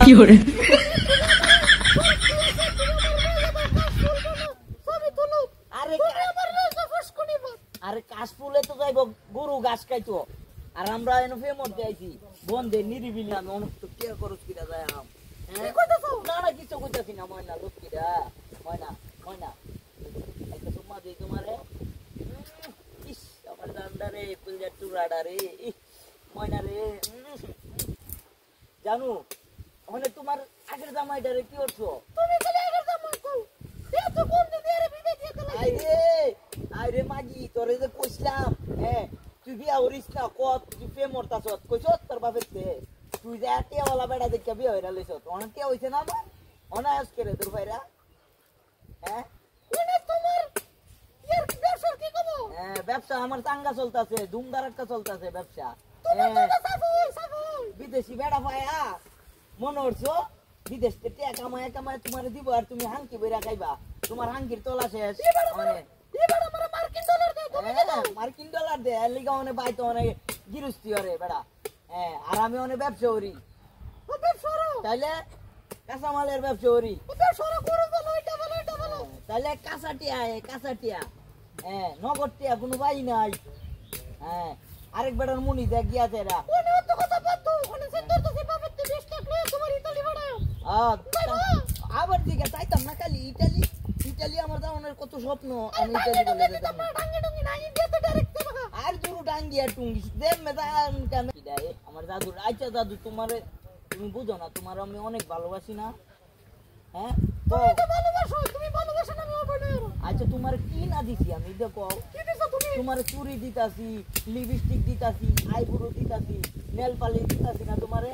fiore. আরে কাশফুলে তো যাইব গরু ঘাস খাইতো আর আমরা এনে ফেমর যাইছি বন্ধে নিরিবিলি আমি অনেক তো কেয়ার করছ কিরা যায় আম না না কিছু কইতাছি না ময়না লক্ষ্মীরা ময়না ময়না একটা সুম্মা দেই তোমারে ইস আমার দান্ডারে কুলজা টুরাডা রে ময়না রে জানু ওখানে তোমার আগের জামাইটারে কি করছো তুমি খালি আগের জামাই কও তে তো কোন দিন এর বিদে দিয়ে দিলা আইরে মাগি তোরে যে কইছিলাম হ্যাঁ তুই বিয়া করিস না কত তুই ফে মরতাছ কইছস তোর বাপের তে তুই যে টিয়াওয়ালা বেড়া দেখে বিয়া হইরা লইছস অনেক টিয়া হইছে না আমার অনায়াস করে তোর ভাইরা হ্যাঁ কোনে তোমার ইয়ার ব্যবসা কি কব হ্যাঁ ব্যবসা আমার চাঙ্গা চলতাছে ধুমধারাক্কা চলতাছে ব্যবসা বিদেশি বেড়া পায়া মনে হচ্ছে বিদেশ থেকে কামায় কামায় তোমার দিব আর তুমি হাঙ্কি বইরা খাইবা তোমার হাঙ্কির তোলা শেষ মানে মার্কিন ডলার দে লিগা অনেক বাইতো অনেক গিরস্তি করে বেড়া হ্যাঁ আর আমি অনেক ব্যবসা করি তাইলে কাঁচামালের ব্যবসা করি তাইলে কাঁচাটিয়া হ্যাঁ নগরটিয়া কোনো বাই নাই হ্যাঁ আরেক বেটার মুনি দেখ গিয়াছে এরা আবার দিকে চাইতাম না খালি ইটালি আমার যাওয়ার কত স্বপ্ন আমি ইটালি বলে যেতাম আর দুরু ডাঙ্গি আর টুঙ্গি দেব মেদান কেন আমার দাদু আচ্ছা দাদু তোমারে তুমি বুঝো না তোমার আমি অনেক ভালোবাসি না হ্যাঁ তুমি তো ভালোবাসো তুমি ভালোবাসো না আমি অবনা আচ্ছা তোমার কি না দিছি আমি দেখো কি দিছো তুমি তোমার চুরি দিতাছি লিপস্টিক দিতাছি আইব্রো দিতাছি নেল পালিশ দিতাছি না তোমারে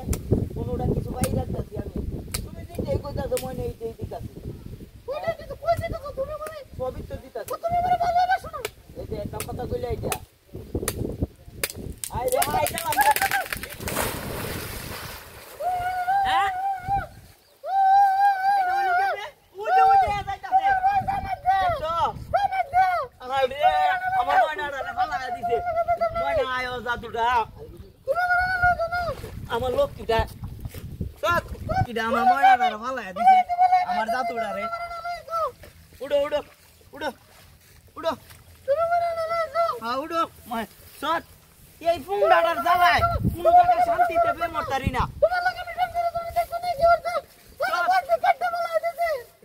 কোনোটা কিছু পাই রাখতাছি আমি তুমি যেই কইতাছো মনে এইটাই দিতাছি কোনটা দিছো কই দিছো তুমি মানে সবই তো দিতাছি তুমি মানে ভালোবাসো না এই যে একটা কথা কইলে এইটা আইরে আইটা আমার লক্ষ্মীটা আমার ময়নাটা ভালো দিছে আমার জাতুটা রে উড়ো উড়ো উড়ো উড়ো হ্যাঁ উড়ো সৎ এই ফুংডাটার জ্বালায় কোনো জায়গায় শান্তিতে বেমরতারি না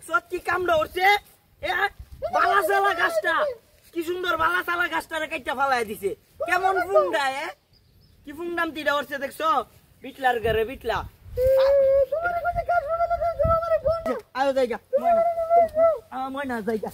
সৎ কি কামড়া উঠছে এ বালাসালা গাছটা কি সুন্দর বালাসালা গাছটারে কাইটা ফালাই দিছে কেমন ফুংডা কি ফুংডাম তিটা উঠছে দেখছো বিটলার ঘরে বিটলা আয় জায়গা ময়না জায়গা